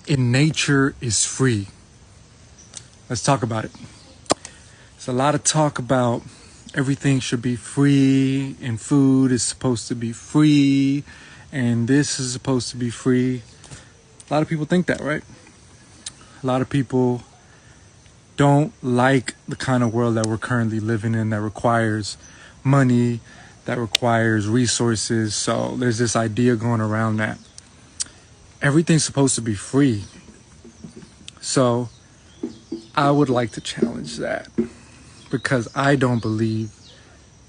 in nature is free? Let's talk about it. There's a lot of talk about everything should be free, and food is supposed to be free, and this is supposed to be free. A lot of people think that, right? A lot of people don't like the kind of world that we're currently living in that requires money, that requires resources. So there's this idea going around that everything's supposed to be free. So I would like to challenge that, because I don't believe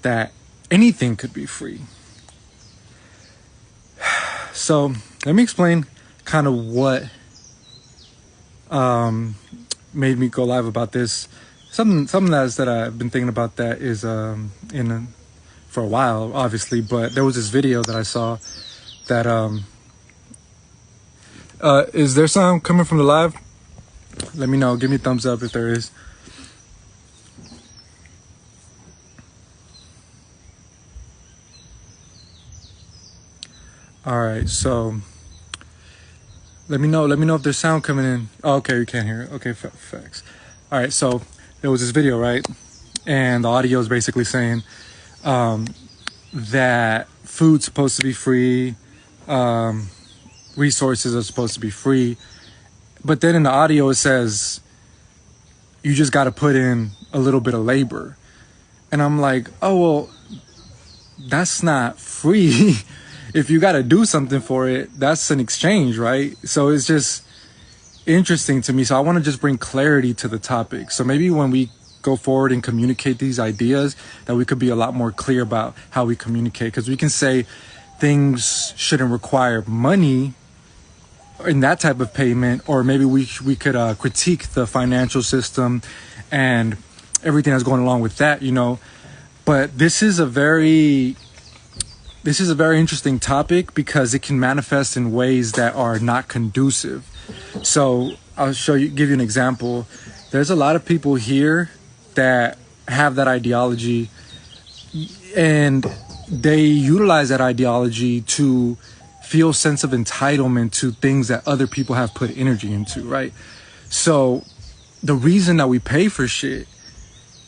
that anything could be free. So let me explain kind of what made me go live about this. Something that I've been thinking about that is for a while, obviously, but there was this video that I saw that is there sound coming from the live? Let me know. Give me a thumbs up if there is. All right, so let me know if there's sound coming in. Oh, okay, you can't hear it. Okay, facts. All right, so there was this video, right? And the audio is basically saying that food's supposed to be free, resources are supposed to be free, but then in the audio it says you just got to put in a little bit of labor. And I'm like, oh, well, that's not free. If you got to do something for it, that's an exchange, right? So it's just interesting to me. So I want to just bring clarity to the topic. So maybe when we go forward and communicate these ideas, that we could be a lot more clear about how we communicate. Because we can say things shouldn't require money in that type of payment, or maybe we could critique the financial system and everything that's going along with that, you know. But this is a very interesting topic, because it can manifest in ways that are not conducive. So I'll give you an example. There's a lot of people here that have that ideology, and they utilize that ideology to feel sense of entitlement to things that other people have put energy into, right? So the reason that we pay for shit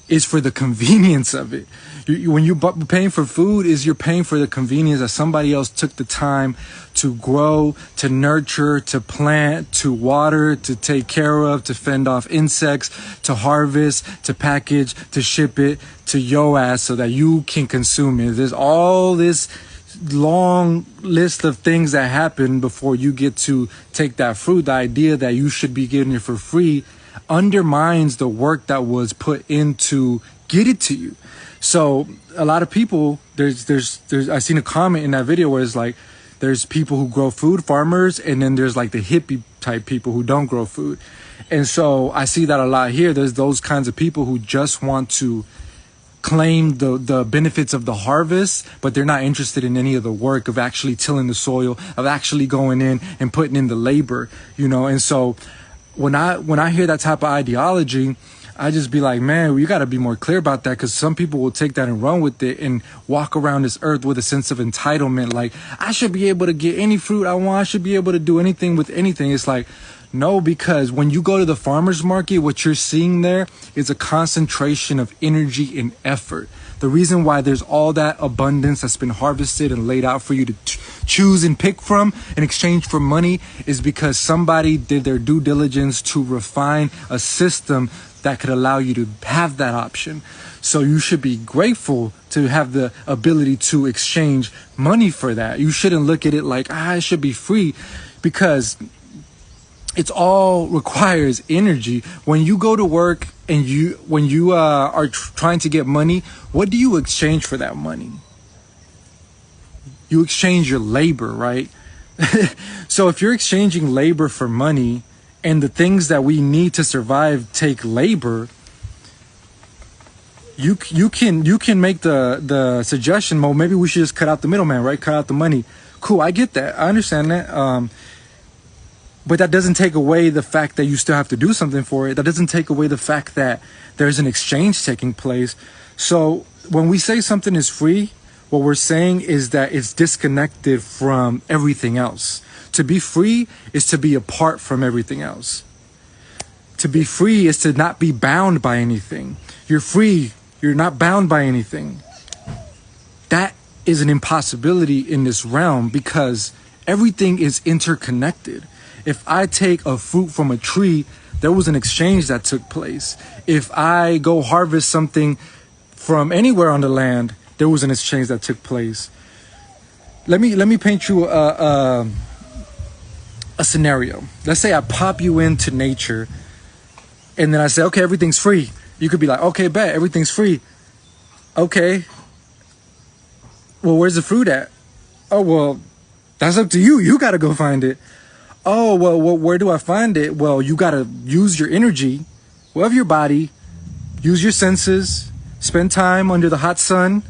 is for the convenience of it. When you're paying for food, you're paying for the convenience that somebody else took the time to grow, to nurture, to plant, to water, to take care of, to fend off insects, to harvest, to package, to ship it to your ass so that you can consume it. There's all this long list of things that happen before you get to take that fruit. The idea that you should be getting it for free undermines the work that was put into get it to you. So a lot of people, there's I seen a comment in that video where it's like, there's people who grow food, farmers, and then there's like the hippie type people who don't grow food. And so I see that a lot here. There's those kinds of people who just want to claim the benefits of the harvest, but they're not interested in any of the work of actually tilling the soil, of actually going in and putting in the labor, you know. And so when I hear that type of ideology, I just be like, man, you got to be more clear about that, because some people will take that and run with it and walk around this earth with a sense of entitlement. Like, I should be able to get any fruit I want. I should be able to do anything with anything. It's like, no, because when you go to the farmer's market, what you're seeing there is a concentration of energy and effort. The reason why there's all that abundance that's been harvested and laid out for you to choose and pick from in exchange for money is because somebody did their due diligence to refine a system that could allow you to have that option. So you should be grateful to have the ability to exchange money for that. You shouldn't look at it like, it should be free, because it's all requires energy. When you go to work and when you are trying to get money, what do you exchange for that money? You exchange your labor, right? So if you're exchanging labor for money, and the things that we need to survive take labor, you can make the suggestion, well, maybe we should just cut out the middleman, right? Cut out the money. Cool, I get that. I understand that. But that doesn't take away the fact that you still have to do something for it. That doesn't take away the fact that there's an exchange taking place. So when we say something is free, what we're saying is that it's disconnected from everything else. To be free is to be apart from everything else. To be free is to not be bound by anything. You're free. You're not bound by anything. That is an impossibility in this realm because everything is interconnected. If I take a fruit from a tree, there was an exchange that took place. If I go harvest something from anywhere on the land, there was an exchange that took place. Let me paint you a scenario. Let's say I pop you into nature and then I say, okay, everything's free. You could be like, okay, bet, everything's free. Okay. Well, where's the fruit at? Oh, well, that's up to you. You got to go find it. Oh, well, where do I find it? Well, you got to use your energy, of your body, use your senses, spend time under the hot sun,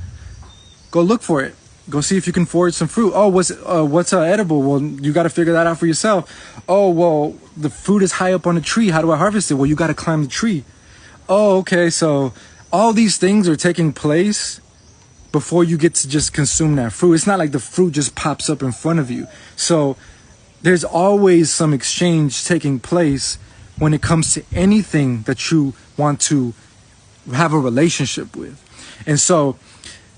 go look for it. Go see if you can forage some fruit. Oh, what's edible? Well, you got to figure that out for yourself. Oh, well, the fruit is high up on a tree. How do I harvest it? Well, you got to climb the tree. Oh, okay. So all these things are taking place before you get to just consume that fruit. It's not like the fruit just pops up in front of you. So there's always some exchange taking place when it comes to anything that you want to have a relationship with. And so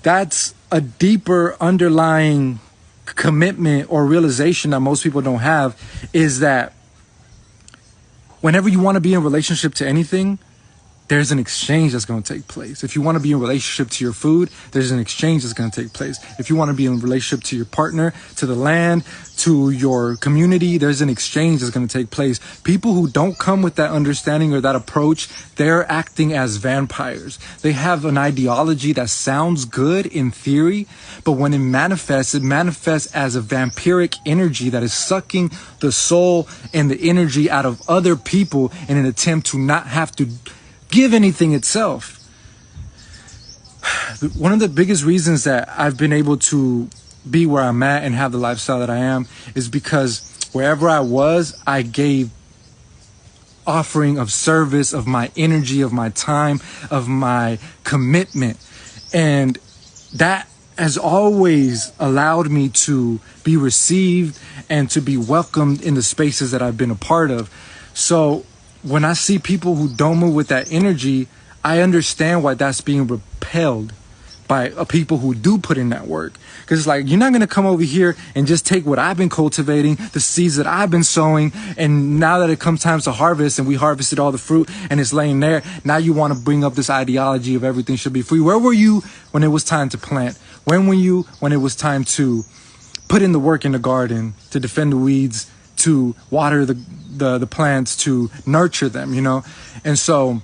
that's a deeper underlying commitment or realization that most people don't have, is that whenever you want to be in relationship to anything, there's an exchange that's going to take place. If you want to be in relationship to your food, there's an exchange that's going to take place. If you want to be in relationship to your partner, to the land, to your community, there's an exchange that's going to take place. People who don't come with that understanding or that approach, they're acting as vampires. They have an ideology that sounds good in theory, but when it manifests as a vampiric energy that is sucking the soul and the energy out of other people in an attempt to not have to give anything itself. One of the biggest reasons that I've been able to be where I'm at and have the lifestyle that I am is because wherever I was, I gave offering of service, of my energy, of my time, of my commitment. And that has always allowed me to be received and to be welcomed in the spaces that I've been a part of. So when I see people who don't move with that energy, I understand why that's being repelled by people who do put in that work. Because it's like, you're not going to come over here and just take what I've been cultivating, the seeds that I've been sowing, and now that it comes time to harvest and we harvested all the fruit and it's laying there, now you want to bring up this ideology of everything should be free. Where were you when it was time to plant? When were you when it was time to put in the work in the garden, to defend the weeds, to water the plants, to nurture them, you know? And so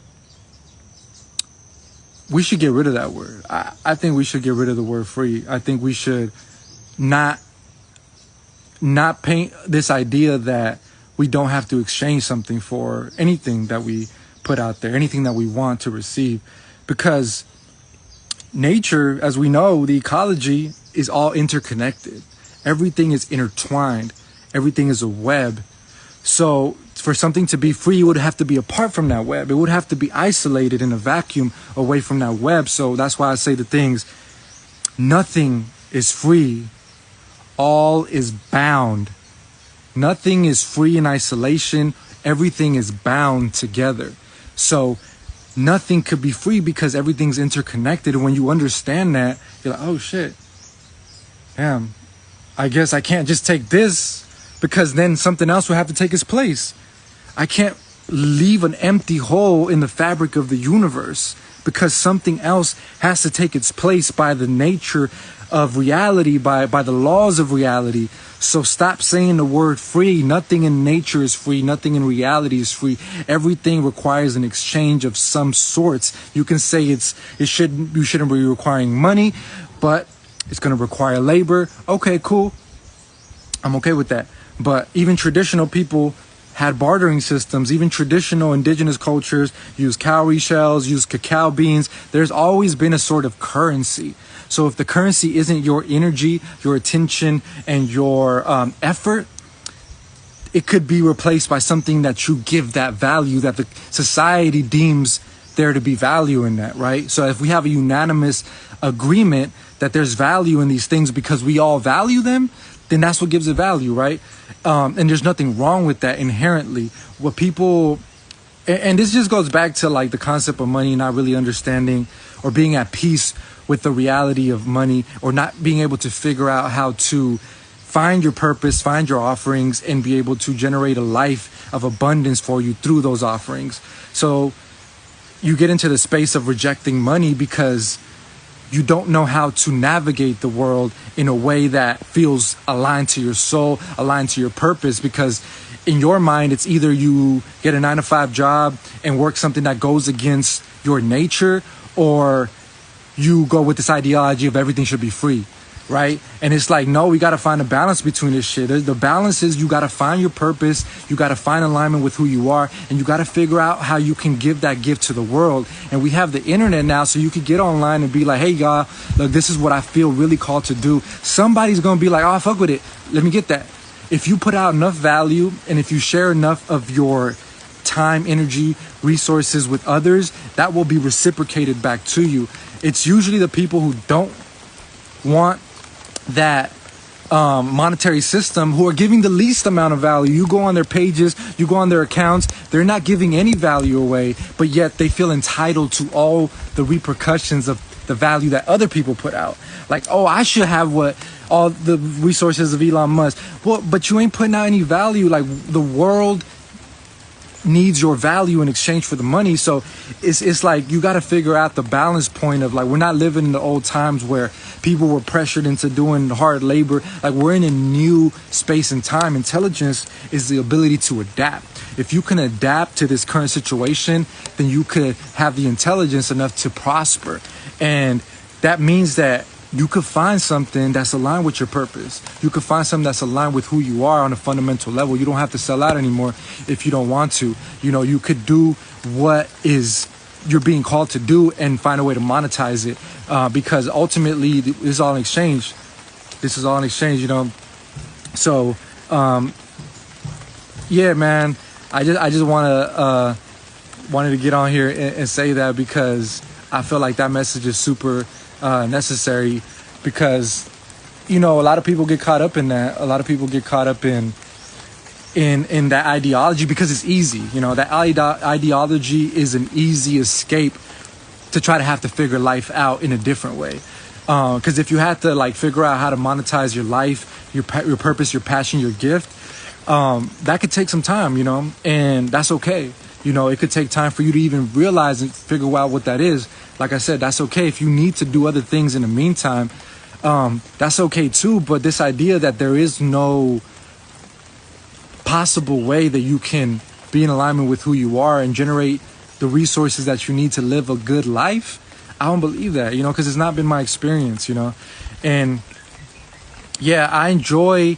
we should get rid of that word. I think we should get rid of the word free. I think we should not paint this idea that we don't have to exchange something for anything that we put out there, anything that we want to receive. Because nature, as we know, the ecology is all interconnected. Everything is intertwined. Everything is a web. So for something to be free, it would have to be apart from that web. It would have to be isolated in a vacuum away from that web. So that's why I say the things, nothing is free. All is bound. Nothing is free in isolation. Everything is bound together. So nothing could be free because everything's interconnected. And when you understand that, you're like, oh shit, damn, I guess I can't just take this, because then something else will have to take its place. I can't leave an empty hole in the fabric of the universe because something else has to take its place by the nature of reality, by the laws of reality. So stop saying the word free. Nothing in nature is free. Nothing in reality is free. Everything requires an exchange of some sorts. You can say you shouldn't be requiring money, but it's going to require labor. Okay, cool. I'm okay with that. But even traditional people had bartering systems. Even traditional indigenous cultures use cowrie shells, use cacao beans. There's always been a sort of currency. So if the currency isn't your energy, your attention, and your effort, it could be replaced by something that you give that value, that the society deems there to be value in that, right? So if we have a unanimous agreement that there's value in these things because we all value them, then that's what gives it value, right? And there's nothing wrong with that inherently. What people, and this just goes back to like the concept of money not really understanding or being at peace with the reality of money, or not being able to figure out how to find your purpose, find your offerings, and be able to generate a life of abundance for you through those offerings. So you get into the space of rejecting money because you don't know how to navigate the world in a way that feels aligned to your soul, aligned to your purpose, because in your mind, it's either you get a 9-to-5 job and work something that goes against your nature, or you go with this ideology of everything should be free, right? And it's like, no, we got to find a balance between this shit. The balance is you got to find your purpose, you got to find alignment with who you are, and you got to figure out how you can give that gift to the world. And we have the internet now, so you could get online and be like, hey, y'all, look, this is what I feel really called to do. Somebody's going to be like, oh, fuck with it. Let me get that. If you put out enough value, and if you share enough of your time, energy, resources with others, that will be reciprocated back to you. It's usually the people who don't want that monetary system who are giving the least amount of value. You go on their pages, you go on their accounts, they're not giving any value away, but yet they feel entitled to all the repercussions of the value that other people put out. Like, oh, I should have what all the resources of Elon Musk. Well, but you ain't putting out any value. Like, the world needs your value in exchange for the money. So it's like you got to figure out the balance point of, like, we're not living in the old times where people were pressured into doing hard labor. Like, we're in a new space and time. Intelligence is the ability to adapt. If you can adapt to this current situation, then you could have the intelligence enough to prosper. And that means that you could find something that's aligned with your purpose. You could find something that's aligned with who you are on a fundamental level. You don't have to sell out anymore if you don't want to. You know, you could do what is you're being called to do and find a way to monetize it, because ultimately this is all in exchange. This is all in exchange, you know. So, yeah, man, I just wanted to get on here and say that, because I feel like that message is super necessary, because, you know, a lot of people get caught up in that. A lot of people get caught up in that ideology because it's easy. You know, that ideology is an easy escape to try to have to figure life out in a different way. Because if you had to, like, figure out how to monetize your life, your purpose, your passion, your gift, that could take some time, you know, and that's okay. You know, it could take time for you to even realize and figure out what that is. Like I said, that's okay. If you need to do other things in the meantime, that's okay too. But this idea that there is no possible way that you can be in alignment with who you are and generate the resources that you need to live a good life, I don't believe that, you know, because it's not been my experience, you know. And yeah, I enjoy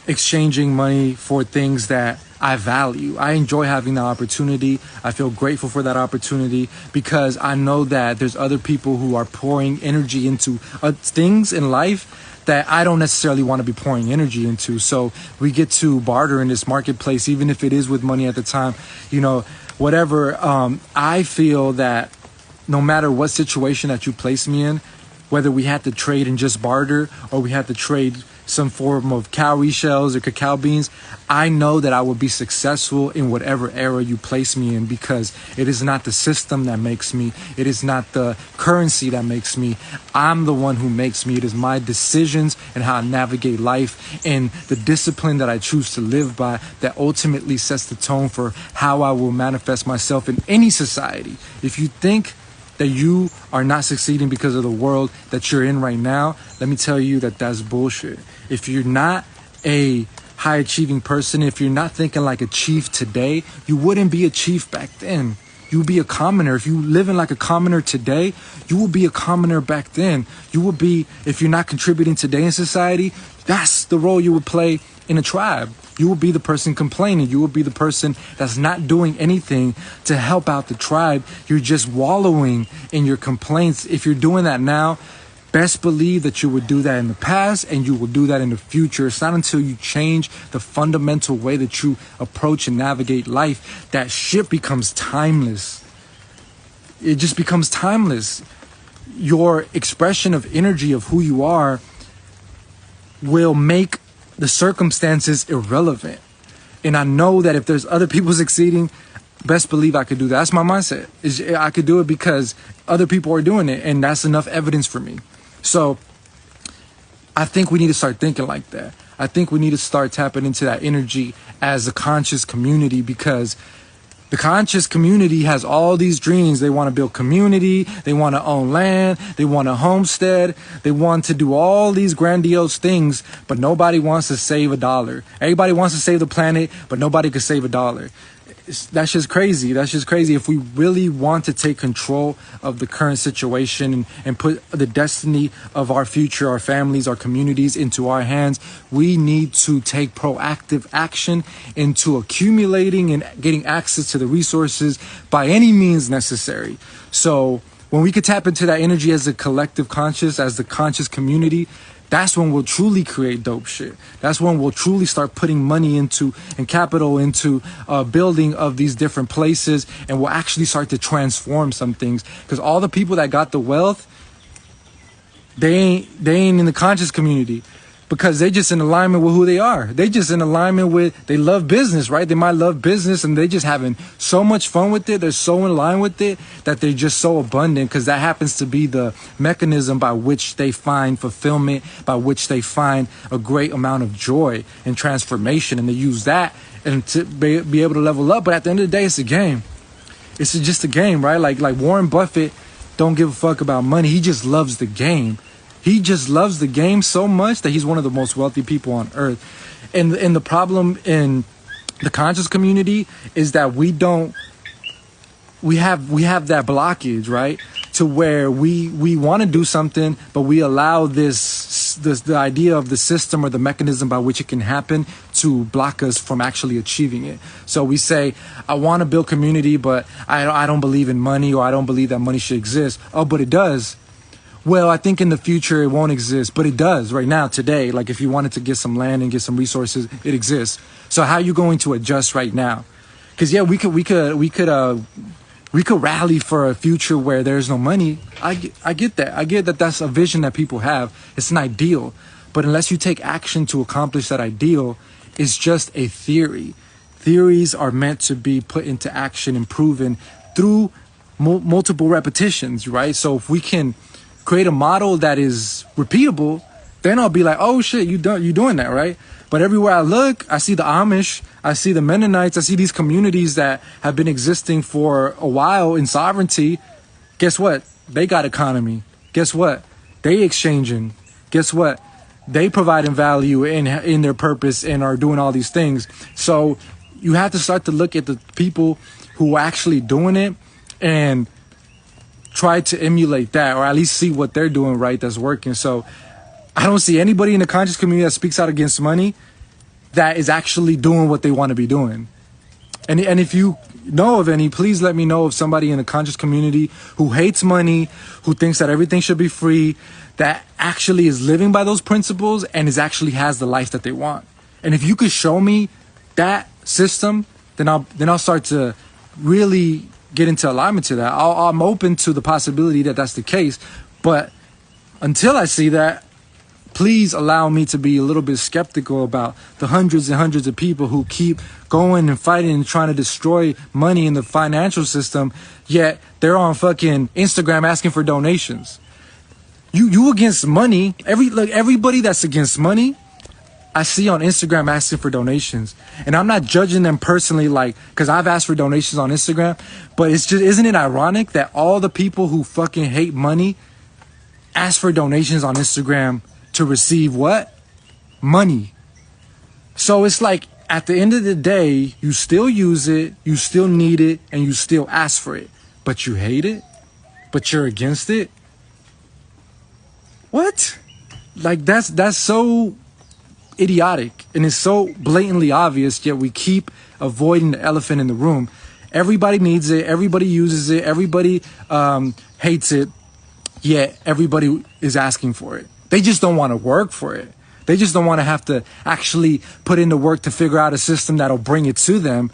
exchanging money for things that I value. I enjoy having that opportunity. I feel grateful for that opportunity, because I know that there's other people who are pouring energy into things in life that I don't necessarily want to be pouring energy into. So we get to barter in this marketplace, even if it is with money at the time, you know, whatever. I feel that no matter what situation that you place me in, whether we had to trade and just barter, or we had to trade some form of cowrie shells or cacao beans, I know that I will be successful in whatever era you place me in, because it is not the system that makes me. It is not the currency that makes me. I'm the one who makes me. It is my decisions and how I navigate life and the discipline that I choose to live by that ultimately sets the tone for how I will manifest myself in any society. If you think that you are not succeeding because of the world that you're in right now, let me tell you that that's bullshit. If you're not a high achieving person, if you're not thinking like a chief today, you wouldn't be a chief back then. You would be a commoner. If you living like a commoner today, you will be a commoner back then. You will be, if you're not contributing today in society, that's the role you would play in a tribe. You will be the person complaining. You will be the person that's not doing anything to help out the tribe. You're just wallowing in your complaints. If you're doing that now, best believe that you would do that in the past and you will do that in the future. It's not until you change the fundamental way that you approach and navigate life that shit becomes timeless. It just becomes timeless. Your expression of energy of who you are will make the circumstance is irrelevant. And I know that if there's other people succeeding, best believe I could do that. That's my mindset. I could do it because other people are doing it, and that's enough evidence for me. So I think we need to start thinking like that. I think we need to start tapping into that energy as a conscious community, because the conscious community has all these dreams. They want to build community. They want to own land. They want to homestead. They want to do all these grandiose things, but nobody wants to save a dollar. Everybody wants to save the planet, but nobody could save a dollar. That's just crazy. That's just crazy. If we really want to take control of the current situation and put the destiny of our future, our families, our communities into our hands, we need to take proactive action into accumulating and getting access to the resources by any means necessary. So when we could tap into that energy as a collective conscious, as the conscious community, that's when we'll truly create dope shit. That's when we'll truly start putting money into and capital into building of these different places, and we'll actually start to transform some things. Because all the people that got the wealth, they ain't in the conscious community, because they just in alignment with who they are. They just in alignment with, they love business, right? They might love business and they just having so much fun with it. They're so in line with it that they're just so abundant, because that happens to be the mechanism by which they find fulfillment, by which they find a great amount of joy and transformation. And they use that and to be able to level up. But at the end of the day, it's a game. It's just a game, right? Like Warren Buffett don't give a fuck about money. He just loves the game. He just loves the game so much that he's one of the most wealthy people on earth. And the problem in the conscious community is that we have that blockage, right? To where we want to do something, but we allow the idea of the system or the mechanism by which it can happen to block us from actually achieving it. So we say, I want to build community, but I don't believe in money, or I don't believe that money should exist. Oh, but it does. Well, I think in the future it won't exist, but it does right now, today. Like if you wanted to get some land and get some resources, it exists. So how are you going to adjust right now? Because yeah, we could rally for a future where there's no money. I get that. I get that that's a vision that people have. It's an ideal, but unless you take action to accomplish that ideal, it's just a theory. Theories are meant to be put into action and proven through multiple repetitions, right? So if we can create a model that is repeatable, then I'll be like, oh shit, you doing that, right? But everywhere I look, I see the Amish, I see the Mennonites, I see these communities that have been existing for a while in sovereignty. Guess what? They got economy. Guess what? They exchanging. Guess what? They providing value in their purpose and are doing all these things. So you have to start to look at the people who are actually doing it and try to emulate that, or at least see what they're doing right that's working. So I don't see anybody in the conscious community that speaks out against money that is actually doing what they want to be doing. And if you know of any, please let me know of somebody in the conscious community who hates money, who thinks that everything should be free, that actually is living by those principles and actually has the life that they want. And if you could show me that system, then I'll start to really get into alignment to that. I'm open to the possibility that that's the case, but until I see that, please allow me to be a little bit skeptical about the hundreds and hundreds of people who keep going and fighting and trying to destroy money in the financial system, yet they're on fucking Instagram asking for donations. You against money? Everybody that's against money, I see on Instagram asking for donations. And I'm not judging them personally, like, because I've asked for donations on Instagram, but it's just, isn't it ironic that all the people who fucking hate money ask for donations on Instagram to receive what? Money. So it's like, at the end of the day, you still use it, you still need it, and you still ask for it, but you hate it, but you're against it. What? Like, that's so idiotic, and it's so blatantly obvious, yet we keep avoiding the elephant in the room. Everybody needs it, everybody uses it, everybody hates it, yet everybody is asking for it. They just don't want to work for it. They just don't want to have to actually put in the work to figure out a system that'll bring it to them.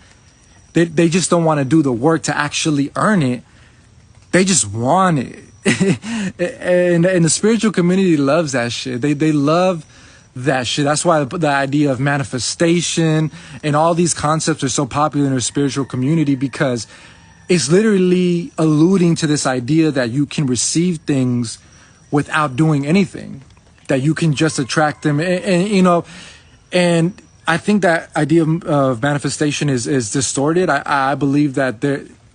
They just don't want to do the work to actually earn it. They just want it. and the spiritual community loves that shit. They love that shit. That's why the idea of manifestation and all these concepts are so popular in the spiritual community, because it's literally alluding to this idea that you can receive things without doing anything, that you can just attract them. And I think that idea of manifestation is distorted. I believe that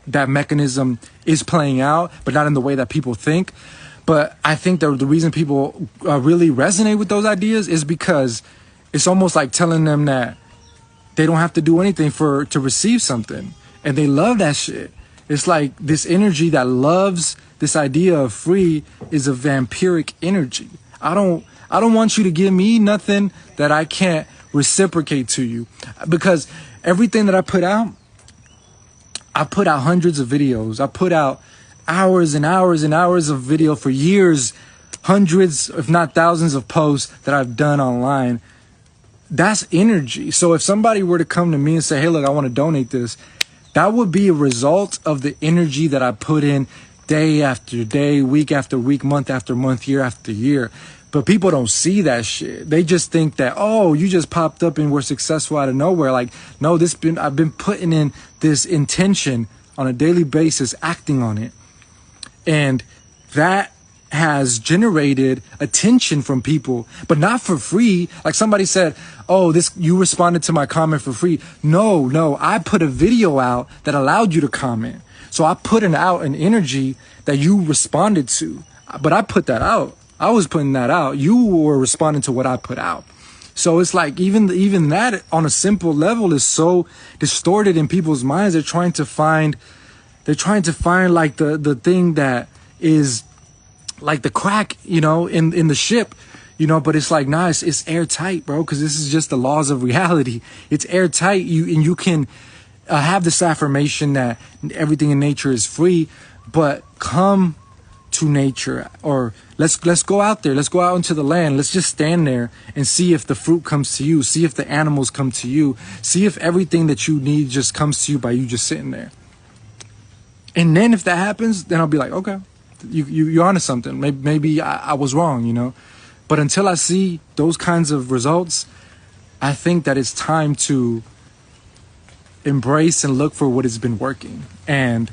that mechanism is playing out, but not in the way that people think. But I think the reason people really resonate with those ideas is because it's almost like telling them that they don't have to do anything to receive something. And they love that shit. It's like this energy that loves this idea of free is a vampiric energy. I don't want you to give me nothing that I can't reciprocate to you. Because everything that I put out hundreds of videos. I put out hours and hours and hours of video for years, hundreds, if not thousands of posts that I've done online. That's energy. So if somebody were to come to me and say, hey, look, I want to donate this, that would be a result of the energy that I put in day after day, week after week, month after month, year after year. But people don't see that shit. They just think that, oh, you just popped up and were successful out of nowhere. Like, no, I've been putting in this intention on a daily basis, acting on it. And that has generated attention from people, but not for free. Like somebody said, oh, you responded to my comment for free. No, I put a video out that allowed you to comment. So I put out an energy that you responded to, but I put that out. I was putting that out. You were responding to what I put out. So it's like even that on a simple level is so distorted in people's minds. They're trying to find like the thing that is like the crack, in the ship, but it's like, nah, it's airtight, bro. Cause this is just the laws of reality. It's airtight. You can have this affirmation that everything in nature is free, but come to nature, or let's go out there. Let's go out into the land. Let's just stand there and see if the fruit comes to you. See if the animals come to you. See if everything that you need just comes to you by you just sitting there. And then if that happens, then I'll be like, okay, you're onto something. Maybe I was wrong, But until I see those kinds of results, I think that it's time to embrace and look for what has been working, and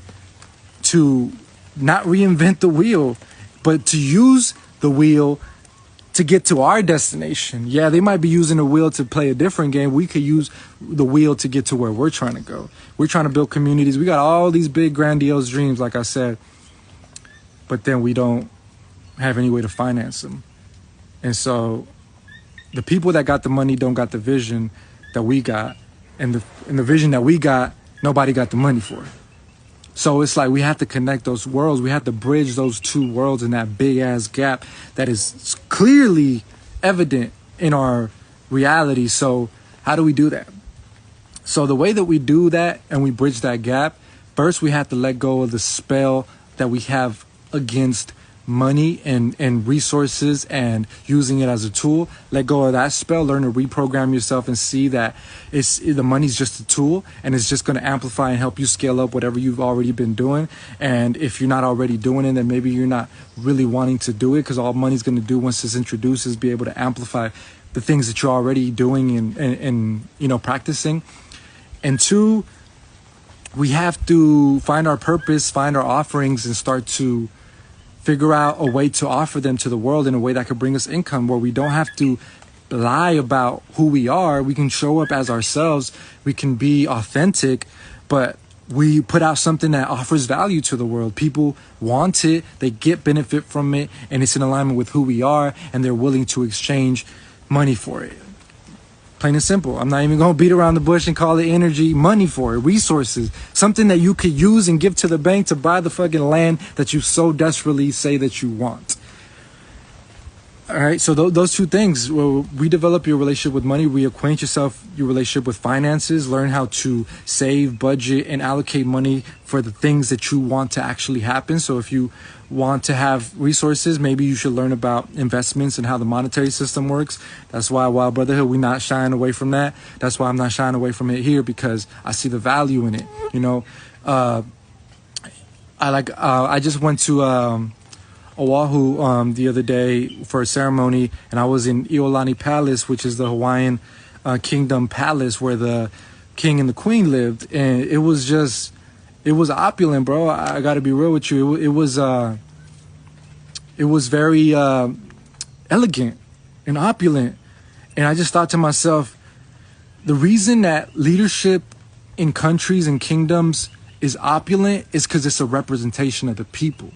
to not reinvent the wheel, but to use the wheel to get to our destination. Yeah, they might be using the wheel to play a different game. We could use the wheel to get to where we're trying to go. We're trying to build communities. We got all these big grandiose dreams, like I said, but then we don't have any way to finance them. And so the people that got the money don't got the vision that we got, and the vision that we got, nobody got the money for. So it's like we have to connect those worlds. We have to bridge those two worlds in that big ass gap that is clearly evident in our reality. So how do we do that? So the way that we do that and we bridge that gap, first we have to let go of the spell that we have against money and resources and using it as a tool. Let go of that spell, learn to reprogram yourself and see that the money's just a tool, and it's just going to amplify and help you scale up whatever you've already been doing. And if you're not already doing it, then maybe you're not really wanting to do it, because all money's going to do once it's introduced is be able to amplify the things that you're already doing and practicing. And two, we have to find our purpose, find our offerings, and start to figure out a way to offer them to the world in a way that could bring us income, where we don't have to lie about who we are. We can show up as ourselves. We can be authentic, but we put out something that offers value to the world. People want it, they get benefit from it, and it's in alignment with who we are, and they're willing to exchange money for it. Plain and simple. I'm not even going to beat around the bush and call it energy. Money for it, resources, something that you could use and give to the bank to buy the fucking land that you so desperately say that you want. All right, so those two things, well, redevelop your relationship with money, reacquaint your relationship with finances, learn how to save, budget, and allocate money for the things that you want to actually happen. So if you want to have resources, maybe you should learn about investments and how the monetary system works. That's why Wild Brotherhood, we're not shying away from that. That's why I'm not shying away from it here, because I see the value in it. I just went to Oahu the other day for a ceremony, and I was in Iolani Palace, which is the Hawaiian kingdom palace where the king and the queen lived, and it was opulent, bro. I got to be real with you. It was very elegant and opulent, and I just thought to myself, the reason that leadership in countries and kingdoms is opulent is because it's a representation of the people.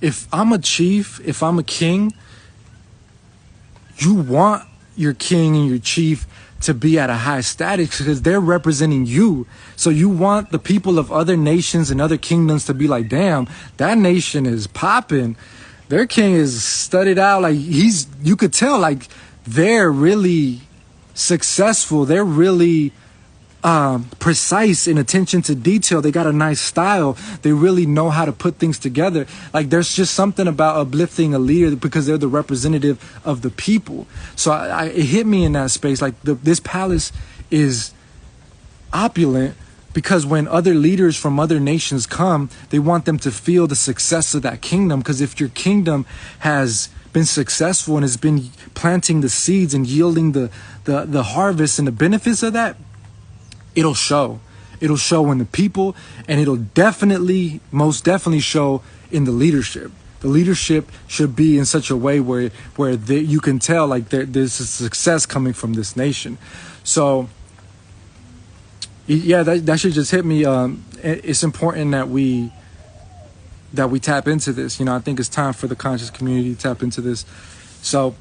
If I'm a chief, if I'm a king, you want your king and your chief to be at a high status because they're representing you. So you want the people of other nations and other kingdoms to be like, damn, that nation is popping. Their king is studied out. Like you could tell, like they're really successful. They're really precise in attention to detail. They got a nice style. They really know how to put things together. Like there's just something about uplifting a leader because they're the representative of the people. So it hit me in that space. Like this palace is opulent because when other leaders from other nations come, they want them to feel the success of that kingdom. Because if your kingdom has been successful and has been planting the seeds and yielding the harvest and the benefits of that, it'll show. It'll show in the people, and it'll most definitely show in the leadership. The leadership should be in such a way where you can tell like there's a success coming from this nation. So yeah, that should just hit me. It's important that we tap into this. You know, I think it's time for the conscious community to tap into this. So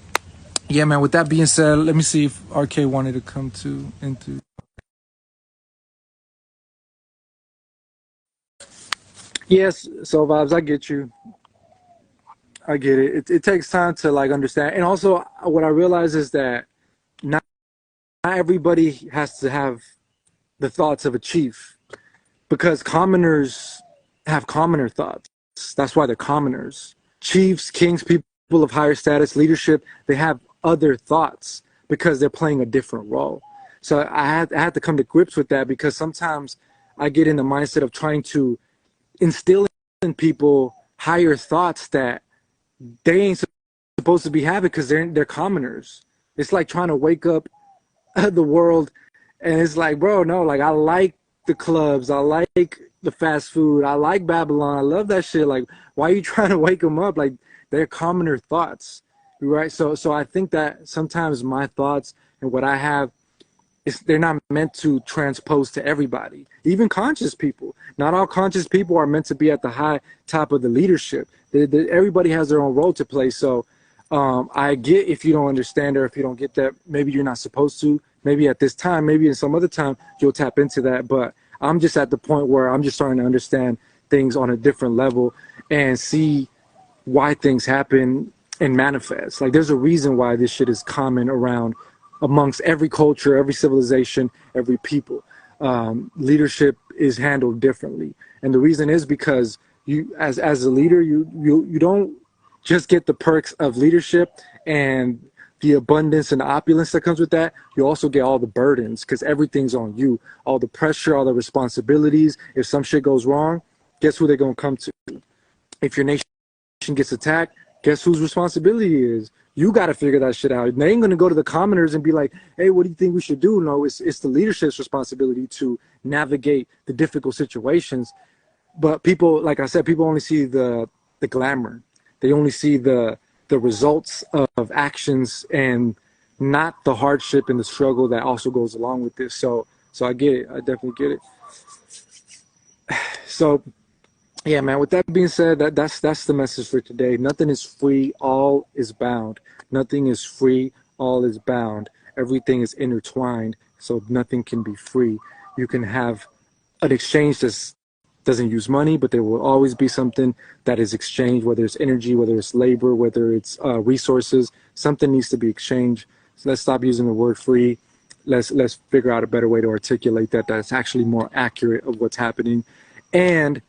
yeah, man, with that being said, let me see if RK wanted to come into. Yes, so Vibes, I get you. I get it. It takes time to like understand. And also what I realize is that not everybody has to have the thoughts of a chief because commoners have commoner thoughts. That's why they're commoners. Chiefs, kings, people of higher status, leadership, they have other thoughts because they're playing a different role. So I had to come to grips with that because sometimes I get in the mindset of trying to instill in people higher thoughts that they ain't supposed to be having because they're commoners. It's like trying to wake up the world, and it's like, bro, no, like I like the clubs, I like the fast food, I like Babylon, I love that shit. Like, why are you trying to wake them up? Like, they're commoner thoughts, right? So I think that sometimes my thoughts and what I have, they're not meant to transpose to everybody, even conscious people. Not all conscious people are meant to be at the high top of the leadership. Everybody has their own role to play. So I get if you don't understand or if you don't get that, maybe you're not supposed to. Maybe at this time, maybe in some other time, you'll tap into that. But I'm just at the point where I'm just starting to understand things on a different level and see why things happen and manifest. Like there's a reason why this shit is common around amongst every culture, every civilization, every people. Leadership is handled differently, and the reason is because you, as a leader, you don't just get the perks of leadership and the abundance and the opulence that comes with that. You also get all the burdens because everything's on you, all the pressure, all the responsibilities. If some shit goes wrong, guess who they're gonna come to? If your nation gets attacked, guess whose responsibility it is? You got to figure that shit out. They ain't going to go to the commoners and be like, hey, what do you think we should do? No, it's the leadership's responsibility to navigate the difficult situations. But people, like I said, people only see the glamour. They only see the results of actions and not the hardship and the struggle that also goes along with this. So I get it. I definitely get it. So yeah, man, with that being said, that's the message for today. Nothing is free, all is bound. Nothing is free, all is bound. Everything is intertwined, so nothing can be free. You can have an exchange that doesn't use money, but there will always be something that is exchanged, whether it's energy, whether it's labor, whether it's resources. Something needs to be exchanged. So let's stop using the word free. Let's figure out a better way to articulate that's actually more accurate of what's happening. And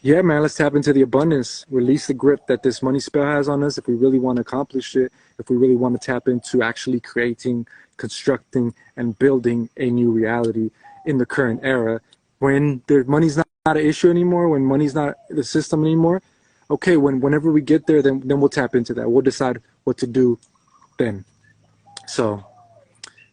yeah, man, let's tap into the abundance, release the grip that this money spell has on us if we really want to accomplish it, if we really want to tap into actually creating, constructing, and building a new reality in the current era when money's not an issue anymore, when money's not the system anymore. okay, whenever we get there, then we'll tap into that. We'll decide what to do then. So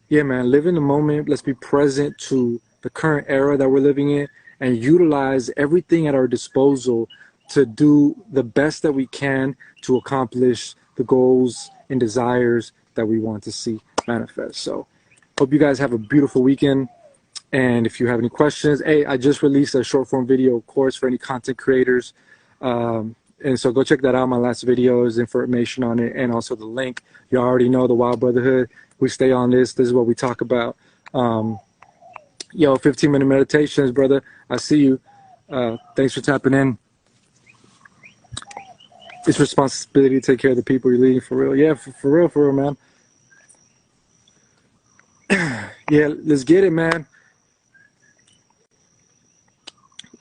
yeah, man, live in the moment. Let's be present to the current era that we're living in and utilize everything at our disposal to do the best that we can to accomplish the goals and desires that we want to see manifest. So hope you guys have a beautiful weekend. And if you have any questions, hey, I just released a short form video course for any content creators. And so go check that out. My last video is information on it and also the link. You already know the Wild Brotherhood. We stay on this. This is what we talk about. Yo, 15-minute meditations, brother. I see you. Thanks for tapping in. It's responsibility to take care of the people you're leading, for real. Yeah, for real, man. Yeah, let's get it, man.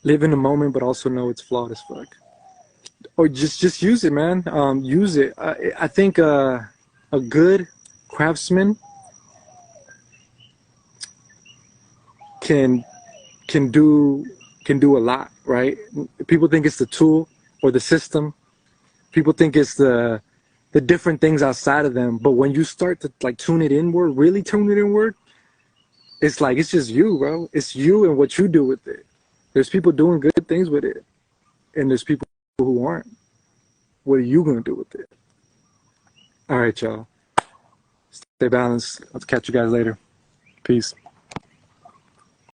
Live in the moment, but also know it's flawed as fuck. Or just use it, man. Use it. I think a good craftsman can do a lot, right? People think it's the tool or the system. People think it's the different things outside of them. But when you start to like tune it inward, really tune it inward, it's like it's just you, bro. It's you and what you do with it. There's people doing good things with it, and there's people who aren't. What are you gonna do with it? All right, y'all. Stay balanced. I'll catch you guys later. Peace.